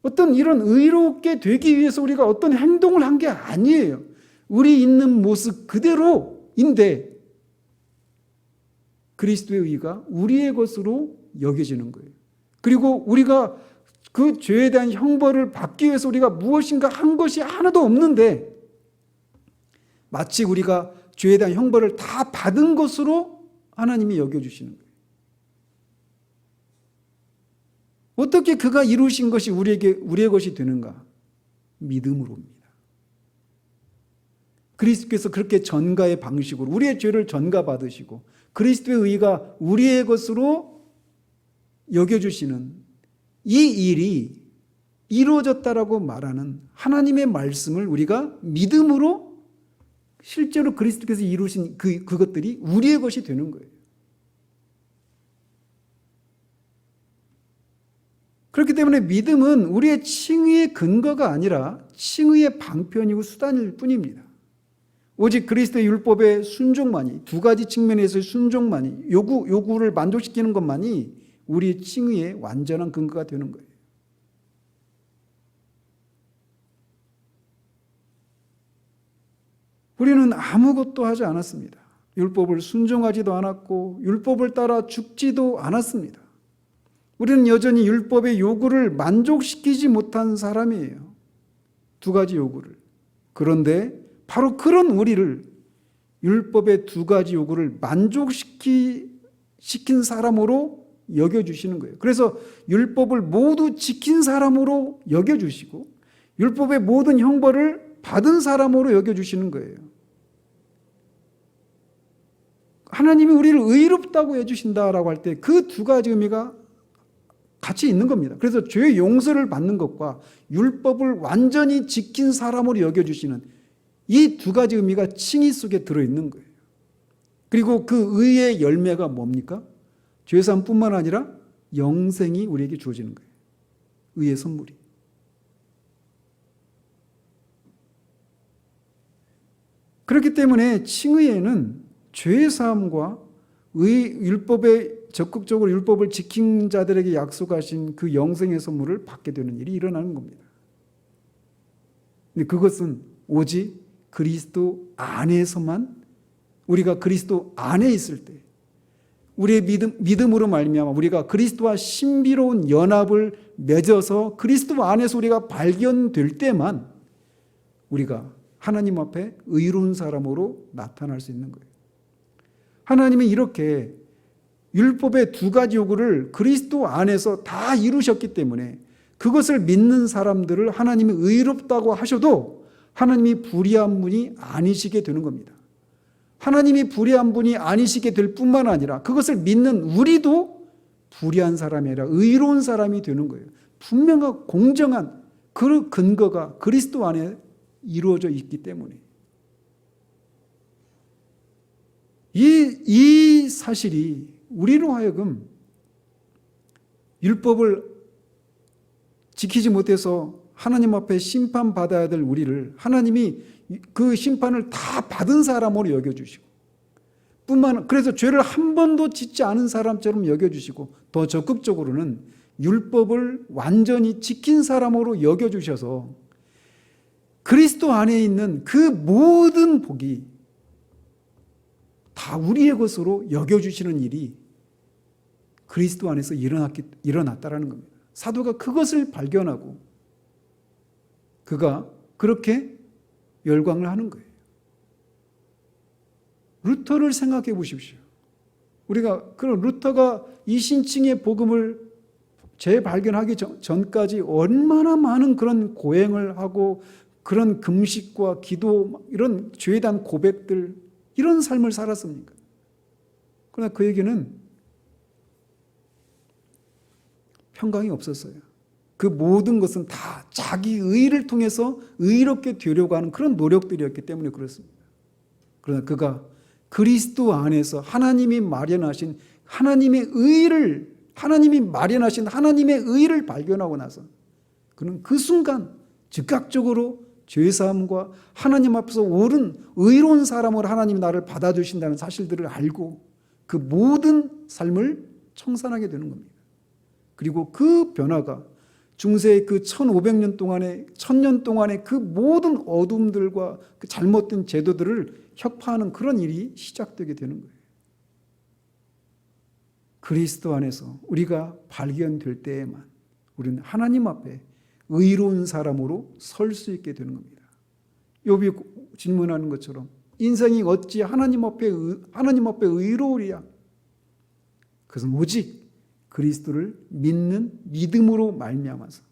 어떤 이런 의롭게 되기 위해서 우리가 어떤 행동을 한 게 아니에요. 우리 있는 모습 그대로인데 그리스도의 의가 우리의 것으로 여겨지는 거예요. 그리고 우리가 그 죄에 대한 형벌을 받기 위해서 우리가 무엇인가 한 것이 하나도 없는데 마치 우리가 죄에 대한 형벌을 다 받은 것으로 하나님이 여겨주시는 거예요. 어떻게 그가 이루신 것이 우리의 것이 되는가? 믿음으로입니다. 그리스도께서 그렇게 전가의 방식으로 우리의 죄를 전가받으시고 그리스도의 의가 우리의 것으로 여겨주시는 이 일이 이루어졌다라고 말하는 하나님의 말씀을 우리가 믿음으로 실제로 그리스도께서 이루신 그것들이 우리의 것이 되는 거예요. 그렇기 때문에 믿음은 우리의 칭의의 근거가 아니라 칭의의 방편이고 수단일 뿐입니다. 오직 그리스도의 율법의 순종만이, 두 가지 측면에서의 순종만이, 요구를 만족시키는 것만이 우리의 칭의의 완전한 근거가 되는 거예요. 우리는 아무것도 하지 않았습니다. 율법을 순종하지도 않았고 율법을 따라 죽지도 않았습니다. 우리는 여전히 율법의 요구를 만족시키지 못한 사람이에요. 두 가지 요구를. 그런데 바로 그런 우리를 율법의 두 가지 요구를 만족시킨 사람으로 여겨주시는 거예요. 그래서 율법을 모두 지킨 사람으로 여겨주시고 율법의 모든 형벌을 받은 사람으로 여겨주시는 거예요. 하나님이 우리를 의롭다고 해주신다라고 할 때 그 두 가지 의미가 같이 있는 겁니다. 그래서 죄의 용서를 받는 것과 율법을 완전히 지킨 사람으로 여겨주시는 이 두 가지 의미가 칭의 속에 들어있는 거예요. 그리고 그 의의 열매가 뭡니까? 죄사함뿐만 아니라 영생이 우리에게 주어지는 거예요. 의의 선물이. 그렇기 때문에 칭의에는 죄사함과 율법에 적극적으로 율법을 지킨 자들에게 약속하신 그 영생의 선물을 받게 되는 일이 일어나는 겁니다. 근데 그것은 오직 그리스도 안에서만, 우리가 그리스도 안에 있을 때, 우리의 믿음으로 말미암아 우리가 그리스도와 신비로운 연합을 맺어서 그리스도 안에서 우리가 발견될 때만 우리가 하나님 앞에 의로운 사람으로 나타날 수 있는 거예요. 하나님이 이렇게 율법의 두 가지 요구를 그리스도 안에서 다 이루셨기 때문에 그것을 믿는 사람들을 하나님이 의롭다고 하셔도 하나님이 불의한 분이 아니시게 되는 겁니다. 하나님이 불의한 분이 아니시게 될 뿐만 아니라 그것을 믿는 우리도 불의한 사람이 아니라 의로운 사람이 되는 거예요. 분명하고 공정한 그 근거가 그리스도 안에 이루어져 있기 때문에 이 사실이 우리로 하여금 율법을 지키지 못해서 하나님 앞에 심판받아야 될 우리를 하나님이 그 심판을 다 받은 사람으로 여겨주시고, 그래서 죄를 한 번도 짓지 않은 사람처럼 여겨주시고, 더 적극적으로는 율법을 완전히 지킨 사람으로 여겨주셔서 그리스도 안에 있는 그 모든 복이 다 우리의 것으로 여겨주시는 일이 그리스도 안에서 일어났다라는 겁니다. 사도가 그것을 발견하고 그가 그렇게 열광을 하는 거예요. 루터를 생각해 보십시오. 우리가 그런 루터가 이신층의 복음을 재발견하기 전까지 얼마나 많은 그런 고행을 하고 그런 금식과 기도, 이런 죄에 대한 고백들, 이런 삶을 살았습니까? 그러나 그에게는 평강이 없었어요. 그 모든 것은 다 자기 의를 통해서 의롭게 되려고 하는 그런 노력들이었기 때문에 그렇습니다. 그러나 그가 그리스도 안에서 하나님이 마련하신 하나님의 의를 발견하고 나서 그는 그 순간 즉각적으로 죄사함과 하나님 앞에서 옳은 의로운 사람으로 하나님이 나를 받아주신다는 사실들을 알고 그 모든 삶을 청산하게 되는 겁니다. 그리고 그 변화가 중세의 그 1500년 동안의 1000년 동안의 그 모든 어둠들과 그 잘못된 제도들을 혁파하는 그런 일이 시작되게 되는 거예요. 그리스도 안에서 우리가 발견될 때에만 우리는 하나님 앞에 의로운 사람으로 설 수 있게 되는 겁니다. 욥이 질문하는 것처럼 인생이 어찌 하나님 앞에 의로우리야? 그것은 오직 그리스도를 믿는 믿음으로 말미암아서,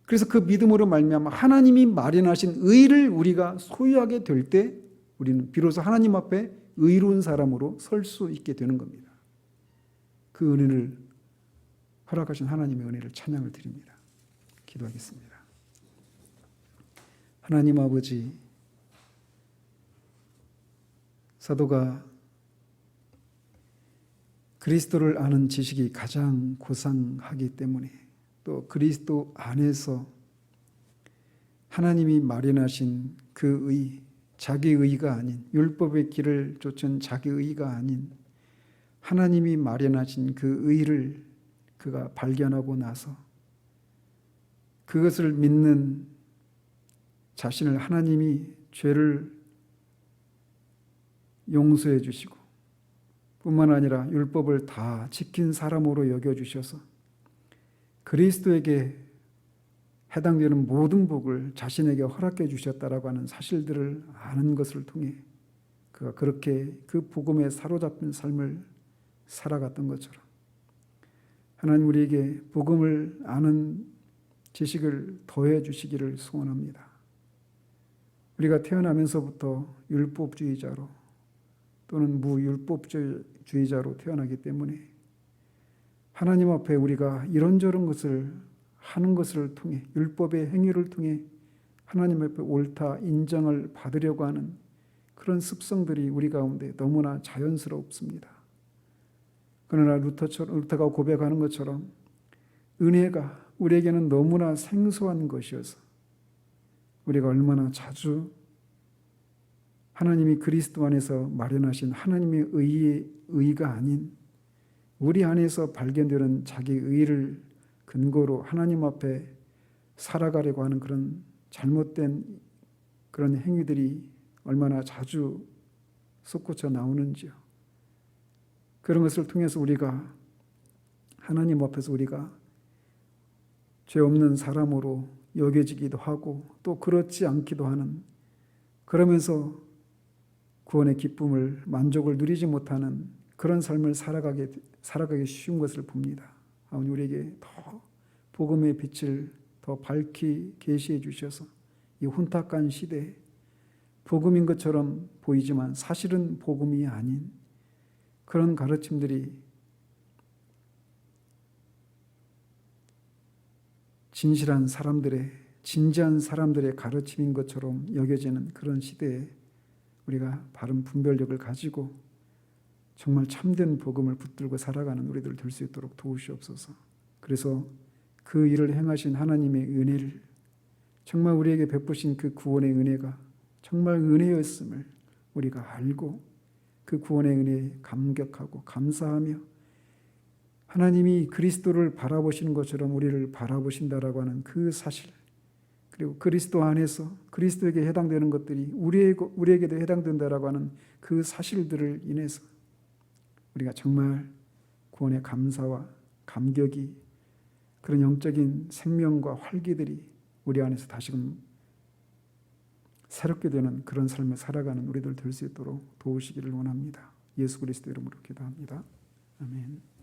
그래서 그 믿음으로 말미암아 하나님이 마련하신 의를 우리가 소유하게 될 때 우리는 비로소 하나님 앞에 의로운 사람으로 설 수 있게 되는 겁니다. 그 은혜를 허락하신 하나님의 은혜를 찬양을 드립니다. 기도하겠습니다. 하나님 아버지, 사도가 그리스도를 아는 지식이 가장 고상하기 때문에 또 그리스도 안에서 하나님이 마련하신 그 의, 자기 의가 아닌, 율법의 길을 쫓은 자기 의가 아닌 하나님이 마련하신 그 의를 그가 발견하고 나서 그것을 믿는 자신을 하나님이 죄를 용서해 주시고 뿐만 아니라 율법을 다 지킨 사람으로 여겨주셔서 그리스도에게 해당되는 모든 복을 자신에게 허락해 주셨다라고 하는 사실들을 아는 것을 통해 그가 그렇게 그 복음에 사로잡힌 삶을 살아갔던 것처럼 하나님 우리에게 복음을 아는 지식을 더해 주시기를 소원합니다. 우리가 태어나면서부터 율법주의자로 또는 무율법주의자로 태어나기 때문에 하나님 앞에 우리가 이런저런 것을 하는 것을 통해, 율법의 행위를 통해 하나님 앞에 옳다 인정을 받으려고 하는 그런 습성들이 우리 가운데 너무나 자연스럽습니다. 그러나 루터가 고백하는 것처럼 은혜가 우리에게는 너무나 생소한 것이어서 우리가 얼마나 자주 하나님이 그리스도 안에서 마련하신 하나님의 의가 아닌 우리 안에서 발견되는 자기 의를 근거로 하나님 앞에 살아가려고 하는 그런 잘못된 그런 행위들이 얼마나 자주 솟구쳐 나오는지요. 그런 것을 통해서 우리가 하나님 앞에서 우리가 죄 없는 사람으로 여겨지기도 하고 또 그렇지 않기도 하는, 그러면서 구원의 기쁨을, 만족을 누리지 못하는 그런 삶을 살아가기 쉬운 것을 봅니다. 하나님 우리에게 더 복음의 빛을 더 밝히 계시해 주셔서 이 혼탁한 시대에 복음인 것처럼 보이지만 사실은 복음이 아닌 그런 가르침들이 진실한 사람들의, 진지한 사람들의 가르침인 것처럼 여겨지는 그런 시대에 우리가 바른 분별력을 가지고 정말 참된 복음을 붙들고 살아가는 우리들 될 수 있도록 도우시옵소서. 그래서 그 일을 행하신 하나님의 은혜를, 정말 우리에게 베푸신 그 구원의 은혜가 정말 은혜였음을 우리가 알고 그 구원의 은혜에 감격하고 감사하며 하나님이 그리스도를 바라보시는 것처럼 우리를 바라보신다라고 하는 그 사실, 그리고 그리스도 안에서 그리스도에게 해당되는 것들이 우리에게도 해당된다라고 하는 그 사실들을 인해서 우리가 정말 구원의 감사와 감격이, 그런 영적인 생명과 활기들이 우리 안에서 다시금 새롭게 되는 그런 삶을 살아가는 우리들 될 수 있도록 도우시기를 원합니다. 예수 그리스도 이름으로 기도합니다. 아멘.